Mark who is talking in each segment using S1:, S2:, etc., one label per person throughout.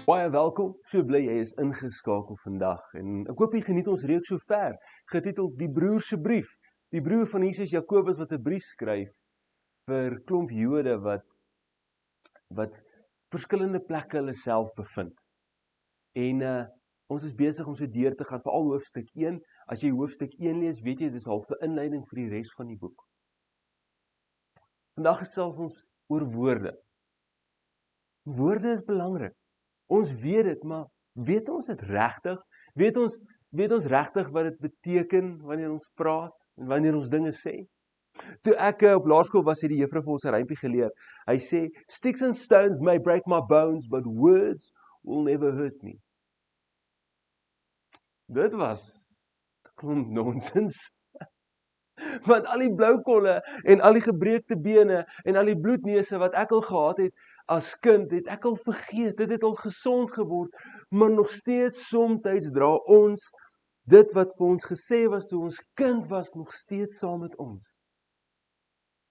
S1: Baie welkom, so bly jy is ingeskakel vandag en ek hoop jy geniet ons reeks so ver, getiteld Die Broer se Brief. Die broer van Jesus Jakobus wat 'n brief skryf vir klomp Jode wat verskillende plekke hulle self bevind. En ons is besig om so deur te gaan, veral hoofstuk 1. As jy hoofstuk 1 lees, weet jy dis half 'n inleiding vir die res van die boek. Vandag gesels ons oor woorde. Woorde is belangrik. Ons weet dit, maar weet ons dit regtig? Weet ons regtig wat dit beteken wanneer ons praat en wanneer ons dinge sê? Toe ek op laerskool was, het die juffrou vir ons 'n rympie geleer. Hy sê, "Sticks and stones may break my bones, but words will never hurt me." Dit was klomp nonsens. Want al die bloukolle en al die gebreekte bene en al die bloedneuse wat ek al gehad het as kind, het ek al vergeet, dit het al gesond geword, maar nog steeds somtyds dra ons dit wat vir ons gesê was toe ons kind was, nog steeds saam met ons.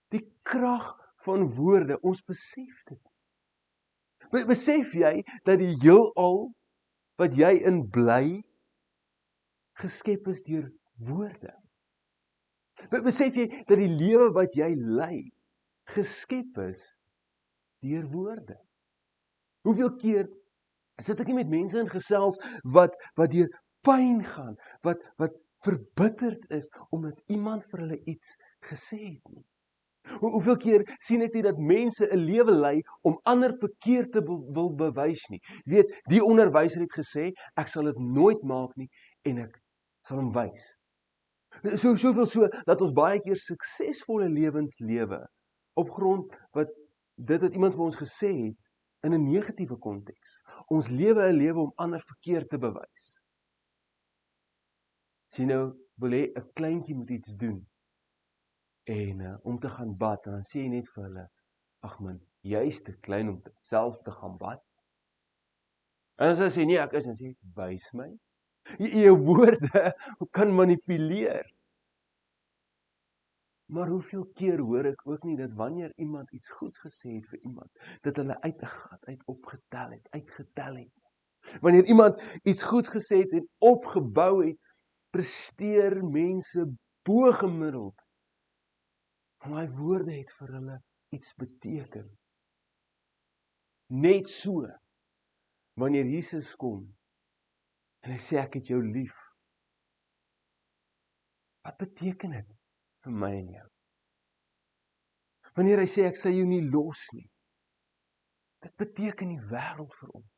S1: Die krag van woorde, ons besef dit. Besef jy dat die heelal wat jy in bly, geskep is deur woorde? Besef jy dat die lewe wat jy lei, geskep is deur woorde? Hoeveel keer sit ek nie met mense in gesels wat deur pyn gaan, wat verbitterd is omdat iemand vir hulle iets gesê het nie. Hoeveel keer sien ek nie dat mense 'n lewe lei om ander verkeerd te wil bewys nie. Jy weet, die onderwyser het gesê, ek sal dit nooit maak nie en ek sal hom wys. Soveel so, dat ons baie keer suksesvolle lewens lewe, op grond wat iemand vir ons gesê het, in 'n negatiewe konteks. Ons lewe 'n lewe om ander verkeerd te bewys. As jy nou wil hê 'n kleintjie moet iets doen, en om te gaan bad, en dan sê jy net vir hulle, ag man, jy is te klein om self te gaan bad. En as hy sê, nee, ek is, dan sê jy, wys my. Jou woorde kan manipuleer. Maar hoeveel keer hoor ek ook nie dat wanneer iemand iets goeds gesê het vir iemand, dat hulle uit 'n gat uitgetel het. Wanneer iemand iets goeds gesê het en opgebou het, presteer mense bo-gemiddeld. En daai woorde het vir hulle iets beteken. Net so, wanneer Jesus kom en hy sê ek het jou lief. Wat beteken dit vir my en jou? Wanneer hy sê ek sal jou nie los nie, dit beteken die wêreld vir ons.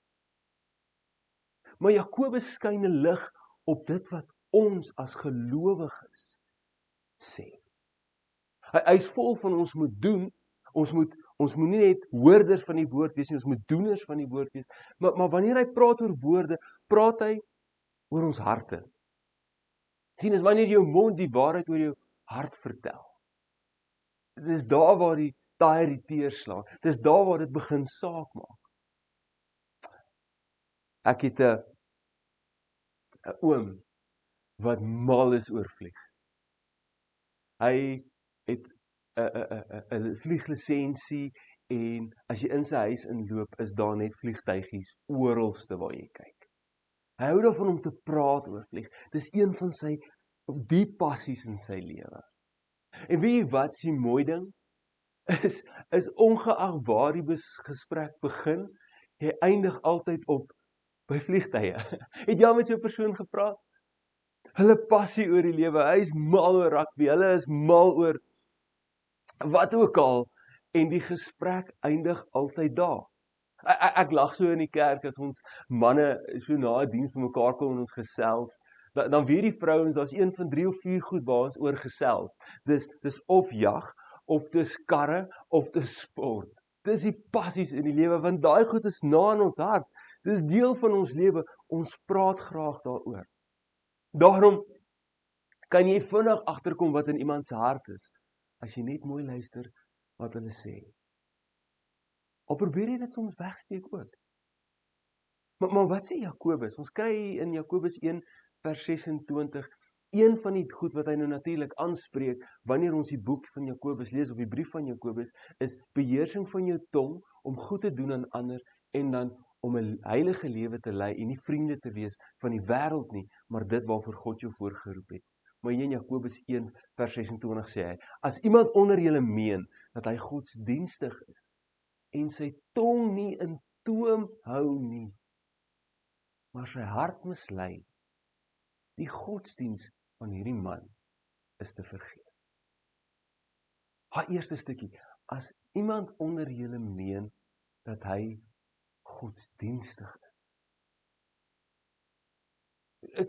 S1: Maar Jakobus skyn 'n lig op dit wat ons as gelowiges sê. Hy is vol van ons moet doen, ons moet nie net hoorders van die woord wees nie, ons moet doeners van die woord wees, maar wanneer hy praat oor woorde, praat hy oor ons harte. Sien, is wanneer jou mond die waarheid oor jou hart vertel. Dit is daar waar die taai die teer slaan. Dit is daar waar dit begin saak maak. Ek het 'n oom wat mal is oor vlieg. Hy het 'n vlieglisensie en as jy in sy huis inloop, is daar net vliegtuigies oralste waar jy kyk. Hy hou daarvan om te praat oor vlieg. Dis een van sy diep passies in sy lewe. En weet jy wat die mooi ding is ongeag waar die gesprek begin, jy eindig altyd op by vliegtye. Het jy al met so 'n persoon gepraat? Hulle passie oor die lewe, hy is mal oor rugby, hulle is mal oor wat ook al, en die gesprek eindig altyd daar. Ek lag so in die kerk as ons manne so na 'n diens bymekaar kom en ons gesels, dan weet die vrouens, daar's een van 3 of 4 goed waar ons oor gesels. Dis of jag, of dis karre, of dis sport. Dis die passies in die lewe, want daai goed is na in ons hart. Dis deel van ons lewe, ons praat graag daaroor. Daarom kan jy vinnig agterkom wat in iemand se hart is, as jy net mooi luister wat hulle sê. Al probeer jy dit soms wegsteek ook. Maar wat sê Jakobus? Ons kry in Jakobus 1 vers 26, een van die goed wat hy nou natuurlik aanspreek, wanneer ons die boek van Jakobus lees, of die brief van Jakobus, is beheersing van jou tong, om goed te doen aan ander, en dan om 'n heilige lewe te lei en nie vriende te wees van die wêreld nie, maar dit waarvoor God jou voorgeroep het. Maar hier in Jakobus 1 vers 26 sê hy, as iemand onder julle meen dat hy godsdienstig is en sy tong nie in toom hou nie, maar sy hart mislei, die godsdiens van hierdie man is te vergeet. Haar eerste stukkie, as iemand onder julle meen dat hy godsdienstig is.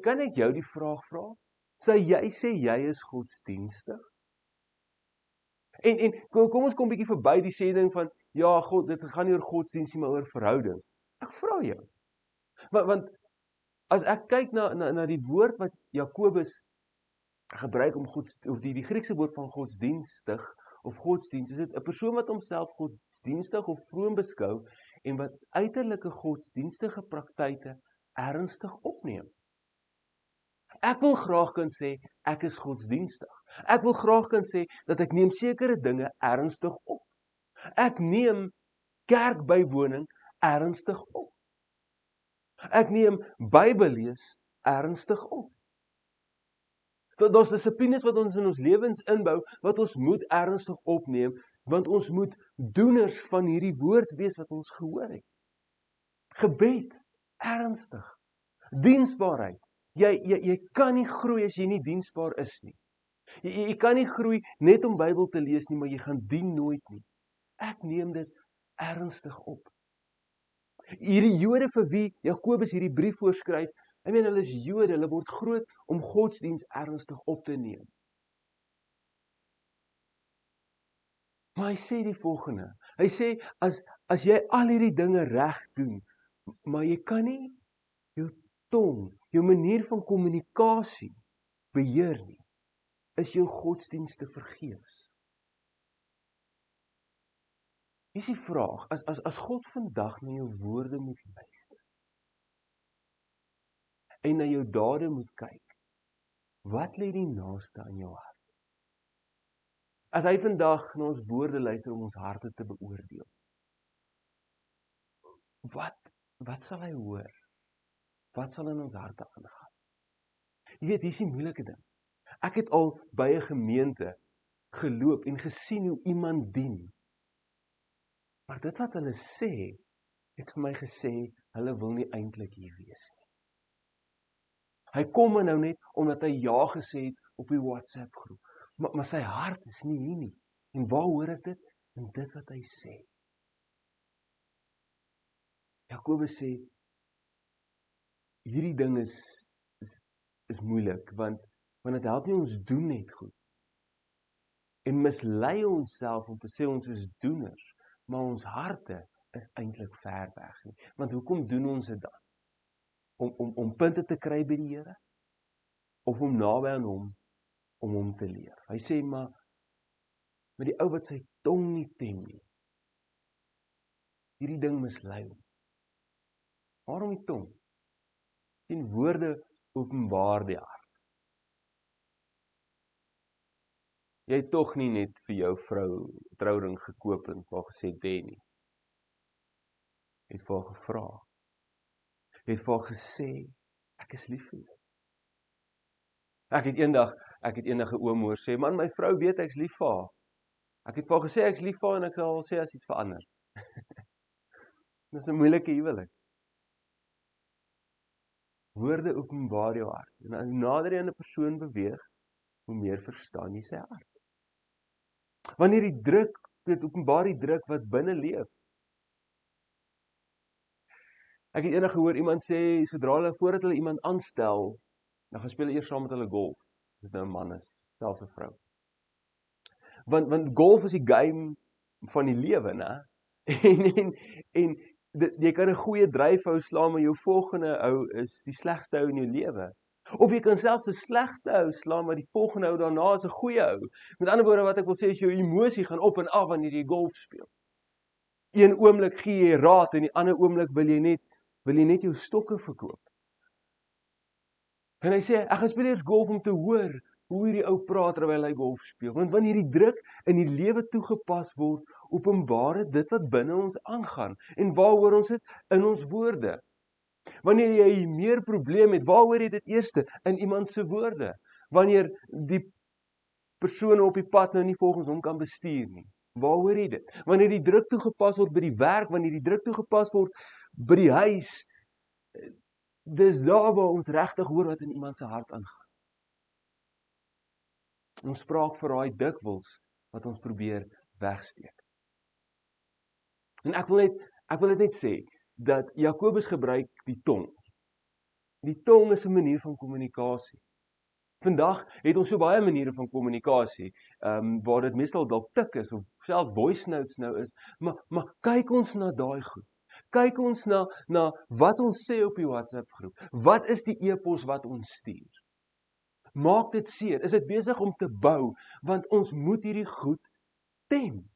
S1: Kan ek jou die vraag vra? Sê jy is godsdienstig? En kom ons kom 'n bietjie verby die sê ding van, ja, God, dit gaan nie oor godsdienst nie, maar oor verhouding. Ek vra jou. Want as ek kyk na die woord wat Jakobus gebruik om of die Griekse woord van godsdienstig of godsdienst, is dit 'n persoon wat homself godsdienstig of vroom beskou en wat uiterlike godsdienstige praktyke ernstig opneem. Ek wil graag kan sê, ek is godsdienstig. Ek wil graag kan sê, dat ek neem sekere dinge ernstig op. Ek neem kerkbywoning ernstig op. Ek neem Bybellees ernstig op. Daar's dissiplines wat ons in ons lewens inbou, wat ons moet ernstig opneem, want ons moet doeners van hierdie woord wees wat ons gehoor het. Gebed, ernstig. Diensbaarheid. Jy kan nie groei as jy nie diensbaar is nie. Jy kan nie groei net om Bybel te lees nie, maar jy gaan dien nooit nie. Ek neem dit ernstig op. Hierdie Jode vir wie Jakobus hierdie brief voorskryf, hulle is Jode, hulle word groot om godsdiens ernstig op te neem. Maar hy sê die volgende, hy sê, as jy al hierdie dinge reg doen, maar jy kan nie jou tong, jou manier van kommunikasie beheer nie, is jou godsdienste vergeefs. Hier is die vraag, as God vandag na jou woorde moet luister, en na jou dade moet kyk, wat lê die naaste aan jou hart? As hy vandag na ons woorde luister om ons harte te beoordeel, wat sal hy hoor? Wat sal in ons harte aangaan? Jy weet, hier is die moeilike ding. Ek het al by 'n gemeente geloop en gesien hoe iemand dien. Maar dit wat hulle sê, het vir my gesê, hulle wil nie eintlik hier wees nie. Hy kom nou net omdat hy ja gesê het op die WhatsApp groep. Maar sy hart is nie hier nie. En waar hoor ek dit? In dit wat hy sê. Jakobus sê, hierdie ding is moeilik, want dit help nie ons doen net goed. En mislei ons self om te sê ons is doeners, maar ons harte is eintlik ver weg nie. Want hoekom doen ons dit dan? Om punte te kry by die Here? Of om naby aan hom, om hom te leer? Hy sê, maar met die ou wat sy tong nie tem nie, hierdie ding mislei hom. Waarom die tong? En woorde openbaar die hart. Jy het tog nie net vir jou vrou trouring gekoop en vir haar gesê, nie. Jy het vir haar gevra. Jy het vir haar gesê, ek is lief vir jou. Ek het eendag 'n oom hoor sê, man, my vrou weet ek is lief vir haar. Ek het vir haar gesê ek is lief vir haar en ek sal al sê as iets verander. Dis 'n moeilike huwelik. Woorde openbaar jou hart. En hoe nader jy aan 'n persoon beweeg, hoe meer verstaan jy sy hart. Wanneer die druk, dit openbaar die druk wat binne leef. Ek het eendag gehoor iemand sê, voordat hulle iemand aanstel, dan gaan speel hulle eers saam met hulle golf. Dit nou 'n man is, selfs 'n vrou. Want golf is die game van die lewe, né? En jy kan 'n goeie dryfhou slaan, maar jou volgende hou is die slegste hou in jou lewe. Of jy kan selfs die slegste hou slaan, maar die volgende hou daarna is 'n goeie hou. Met ander woorde wat ek wil sê is jou emosie gaan op en af wanneer jy golf speel. Een oomblik gee jy raad en die ander oomblik wil jy net jou stokke verkoop. En hy sê, ek gaan speel eers golf om te hoor hoe hierdie ou praat terwyl hy golf speel. Want wanneer die druk in die lewe toegepas word openbaar dit wat binne ons aangaan. En waar hoor ons dit? In ons woorde. Wanneer jy meer probleem het, waar hoor jy dit eerste? In iemand se woorde. Wanneer die persone op die pad nou nie volgens hom kan bestuur nie. Waar hoor jy dit? Wanneer die druk toegepas word by die werk, wanneer die druk toegepas word by die huis, dis daar waar ons regtig hoor wat in iemand se hart aangaan. Ons spraak verraai dikwels wat ons probeer wegsteek. En ek wil dit net sê, dat Jakobus gebruik die tong. Die tong is 'n manier van kommunikasie. Vandag het ons so baie maniere van kommunikasie, waar dit meestal dalk tik is, of selfs voice notes nou is, maar kyk ons na daai goed. Kyk ons na wat ons sê op die WhatsApp groep. Wat is die e-pos wat ons stuur? Maak dit seer, is dit besig om te bou, want ons moet hierdie goed tem.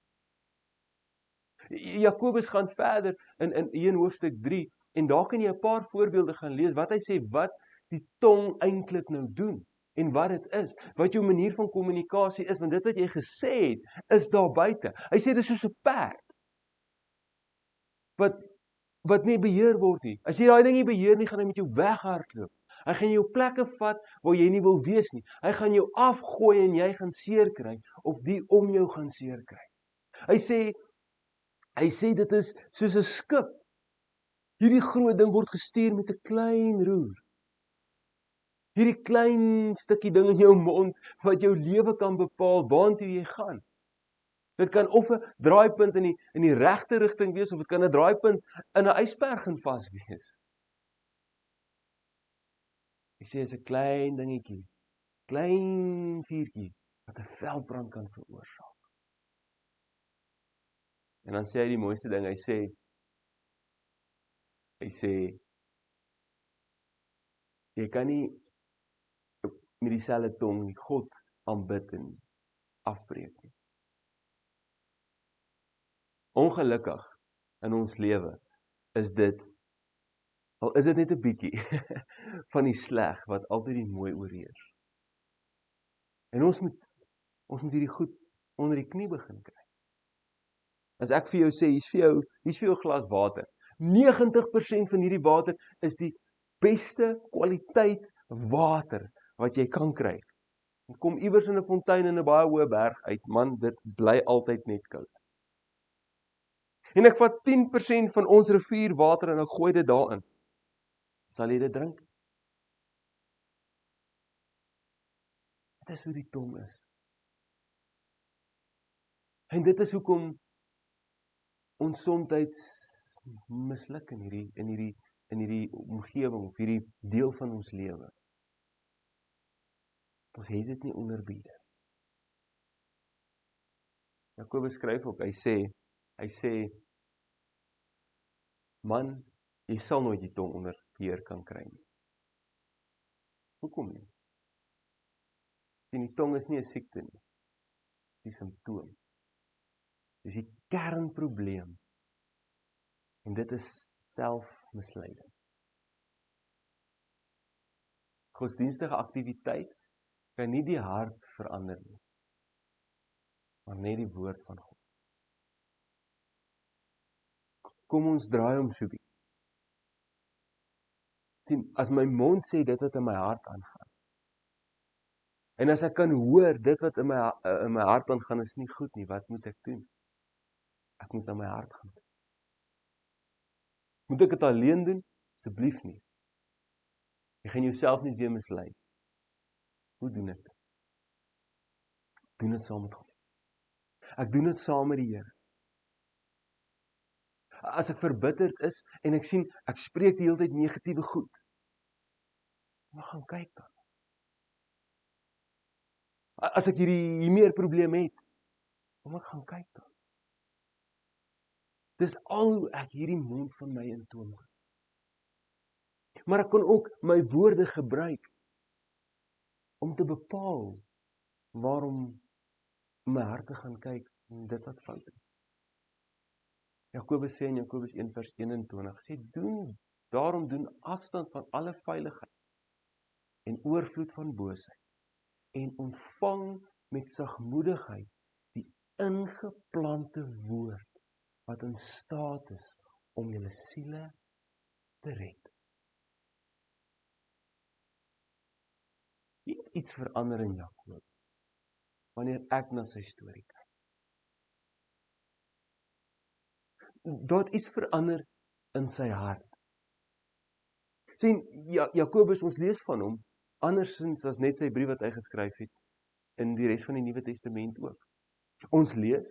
S1: Jakobus gaan verder in 1 hoofstuk 3, en daar kan jy 'n paar voorbeelde gaan lees, wat hy sê, wat die tong eintlik nou doen, en wat dit is, wat jou manier van kommunikasie is, want dit wat jy gesê het, is daar buite. Hy sê dit is soos 'n perd, wat nie beheer word nie. As jy daai ding nie beheer nie, gaan hy met jou weghardloop. Hy gaan jou plekke vat waar jy nie wil wees nie. Hy gaan jou afgooi en jy gaan seer kry, of die om jou gaan seer kry. Hy sê dit is soos 'n skip. Hierdie groot ding word gestuur met 'n klein roer. Hierdie klein stukkie ding in jou mond wat jou lewe kan bepaal waartoe jy gaan. Dit kan of 'n draaipunt in die regte rigting wees, of dit kan 'n draaipunt in 'n ysberg in vas wees. Hy sê is 'n klein dingetjie, klein vuurtjie wat 'n veldbrand kan veroorsaak. En dan sê hy die mooiste ding, hy sê, jy kan nie met dieselfde tong nie God aanbid en afbreek nie. Ongelukkig in ons lewe is dit, al is dit net 'n bietjie, van die sleg wat altyd die mooi oorheers. En ons moet hierdie goed onder die knie begin kry. As ek vir jou sê, hier's vir jou 'n glas water. 90% van hierdie water is die beste kwaliteit water wat jy kan kry. Dit kom iewers in 'n fontein in 'n baie hoë berg uit, man, dit bly altyd net koud. En ek vat 10% van ons rivierwater en ek gooi dit daarin. Sal jy dit drink? Dit is hoe die tong is. En dit is hoekom ons soms misluk in hierdie omgewing, of hierdie deel van ons lewe. Ons het dit nie onder beheer. Jakobus skryf ook, hy sê, man, jy sal nooit die tong onder beheer kan kry nie. Hoekom nie? En die tong is nie 'n siekte nie, die simptoom. Dis die kernprobleem. En dit is selfmisleiding. Godsdienstige aktiwiteit kan nie die hart verander nie, maar net die woord van God. Kom ons draai om so bietjie. Sien, as my mond sê dit wat in my hart aangaan, en as ek kan hoor dit wat in my hart aangaan is nie goed nie, wat moet ek doen? Ek moet aan my hart gaan. Moet ek dit alleen doen? Asseblief nie. Jy gaan jouself nie weer mislei. Hoe doen ek dit? Ek doen dit saam met God. Ek doen dit saam met die Here. As ek verbitterd is en ek sien, ek spreek die hele tyd negatiewe goed, maar gaan kyk dan. As ek hier meer probleem het, kom ek gaan kyk dan. Dis al hoe ek hierdie mond van my in toom kan. Maar ek kan ook my woorde gebruik om te bepaal waarom my hart te gaan kyk en dit wat fout is. Jakobus sê in Jakobus 1 vers 21, sê daarom doen afstand van alle veiligheid en oorvloed van boosheid en ontvang met sagmoedigheid die ingeplante woord wat in staat is om julle siele te red. Nie iets verander in Jakob wanneer ek na sy storie kyk. Daar het iets verander in sy hart. Sien, Jakobus, ons lees van hom, andersins as net sy brief wat hy geskryf het, in die res van die Nuwe Testament ook. Ons lees,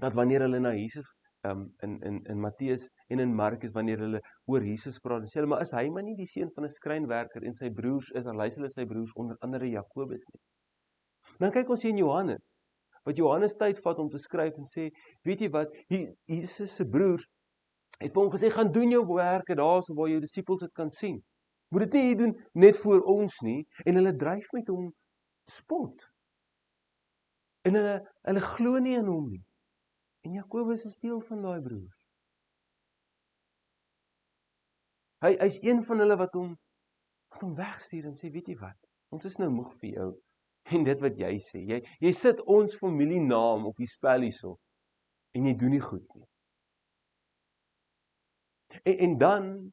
S1: dat wanneer hulle na Jesus, in Matteus en in Markus, wanneer hulle oor Jesus praat, dan sê hulle, maar is hy maar nie die seun van 'n skrynwerker, en sy broers is, dan lys hulle sy broers, onder andere Jakobus nie. Dan kyk ons hier in Johannes, wat Johannes tyd vat om te skryf en sê, weet jy wat, Jesus se broers, het vir hom gesê, gaan doen jou werke daar, so waar jou disippels dit kan sien. Moet dit nie hier doen, net voor ons nie, en hulle dryf met hom spot. En hulle glo nie in hom nie. En Jakobus is deel van daai broers. Hy's een van hulle wat hom wegstuur en sê, weet jy wat, ons is nou moeg vir jou, en dit wat jy sê, jy sit ons familienaam op die spel hierso, en jy doen nie goed nie. En dan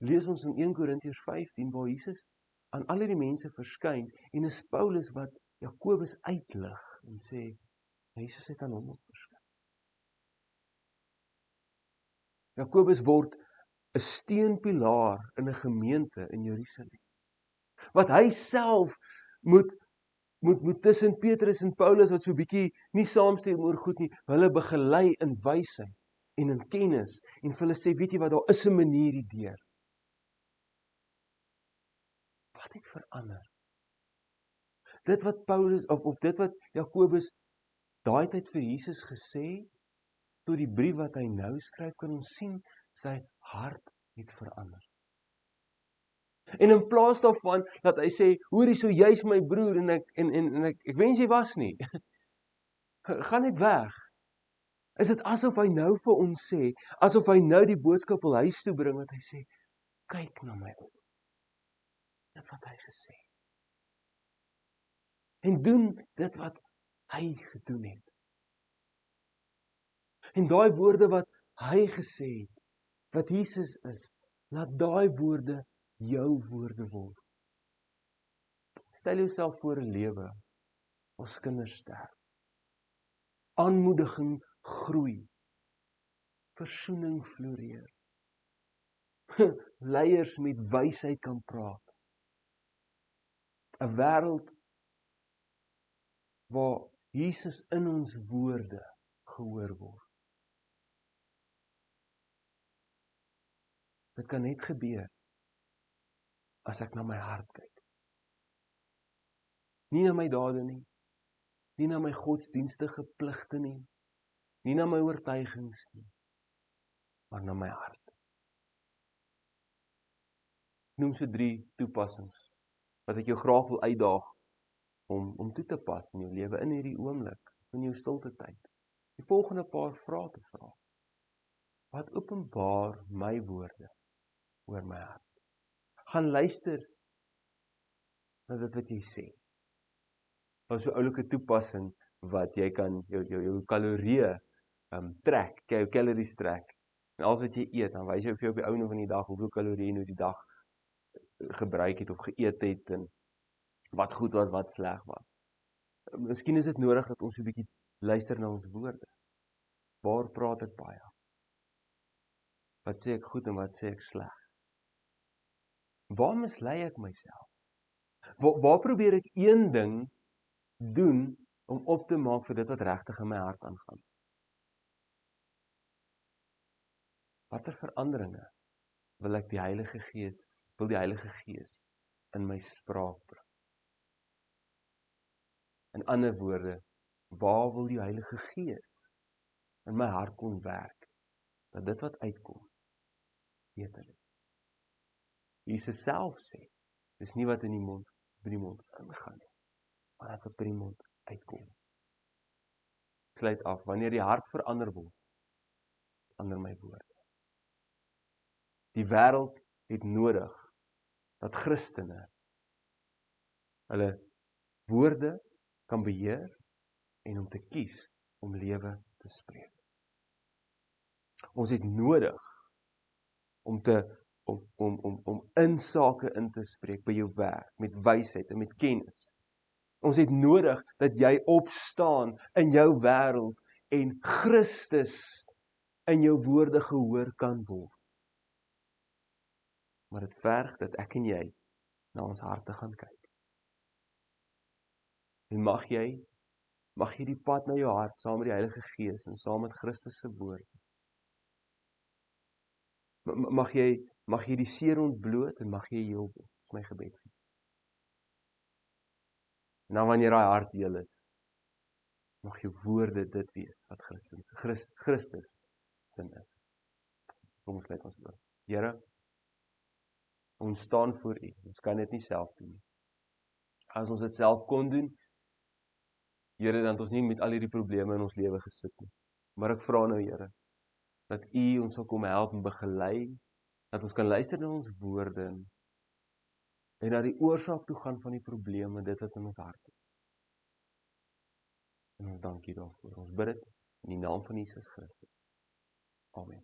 S1: lees ons in 1 Korintiërs 15, waar Jesus aan al die mense verskyn, en is Paulus wat Jakobus uitlig, en sê, Jesus het aan hom ook verskyn. Jakobus word 'n steunpilaar in 'n gemeente in Jerusalem. Wat hy self moet tussen Petrus en Paulus, wat so 'n bietjie nie saamstem oor goed nie, hulle begelei in wysheid en in kennis, en vir hulle sê, weet jy wat, daar is 'n manier hierdeur. Wat het verander? Dit wat Paulus, of dit wat Jakobus daai tyd vir Jesus gesê, tot die brief wat hy nou skryf, kan ons sien, sy hart het verander. En in plaas daarvan, dat hy sê, hoor hierso, jy's my broer, en ek wens jy was nie, gaan net weg. Is dit asof hy nou vir ons sê, asof hy nou die boodskap wil huis toe bring, wat hy sê, kyk na my op. Dit wat hy gesê. En doen dit wat hy gedoen het. En daai woorde wat hy gesê het, wat Jesus is, laat daai woorde jou woorde word. Stel jouself voor 'n lewe, ons kinders sterf. Aanmoediging groei. Versoening floreer. Leiers met wysheid kan praat. 'n wêreld waar Jesus in ons woorde gehoor word. Dit kan net gebeur as ek na my hart kyk. Nie na my dade nie, nie na my godsdienstige pligte nie, nie na my oortuigings nie, maar na my hart. Noem so 3 toepassings wat ek jou graag wil uitdaag om toe te pas in jou lewe in hierdie oomblik, in jou stilte tyd. Die volgende paar vrae te vra. Wat openbaar my woorde oor my hart? Gaan luister na dit wat jy sê. Daar is so 'n oulike toepassing wat jy kan jou kalorieë trek, jou calories trek. En alles wat jy eet, dan wys jy vir jou op die einde van die dag hoeveel kalorieë jy nou die dag gebruik het of geëet het en wat goed was, wat sleg was. Miskien is dit nodig dat ons 'n bietjie luister na ons woorde. Waar praat ek baie? Wat sê ek goed en wat sê ek sleg? Waar mislei ek myself? Waar probeer ek een ding doen om op te maak vir dit wat regtig in my hart aangaan? Watter veranderinge wil die Heilige Gees in my spraak bring? In ander woorde, waar wil die Heilige Gees in my hart kon werk, dat dit wat uitkom, beter is? Jesus self sê, dis nie wat in die mond ingaan nie, maar dat wat by die mond uitkom. Ek sluit af, wanneer die hart verander word, verander my woorde. Die wêreld het nodig dat Christene hulle woorde kan beheer en om te kies om lewe te spreek. Ons het nodig om in sake in te spreek by jou werk, met wysheid en met kennis. Ons het nodig dat jy opstaan in jou wêreld en Christus in jou woorde gehoor kan word. Maar dit verg dat ek en jy na ons harte gaan kyk. En mag jy die pad na jou hart saam met die Heilige Gees en saam met Christus se woord. Mag jy die seer ontbloot en mag jy heel word. Dis my gebed vir jou. En dan wanneer daai hart heel is, mag jou woorde dit wees wat Christus sin is. Kom ons sluit ons oor. Here, ons staan voor U. Ons kan dit nie self doen nie. As ons dit self kon doen, Here, dan het ons nie met al hierdie probleme in ons lewe gesit nie. Maar ek vra nou, Here, dat U ons sal kom help en begelei, dat ons kan luister na ons woorde en na die oorsaak toe gaan van die probleme, dit wat in ons hart is. En ons dank U daarvoor. Ons bid dit in die naam van Jesus Christus. Amen.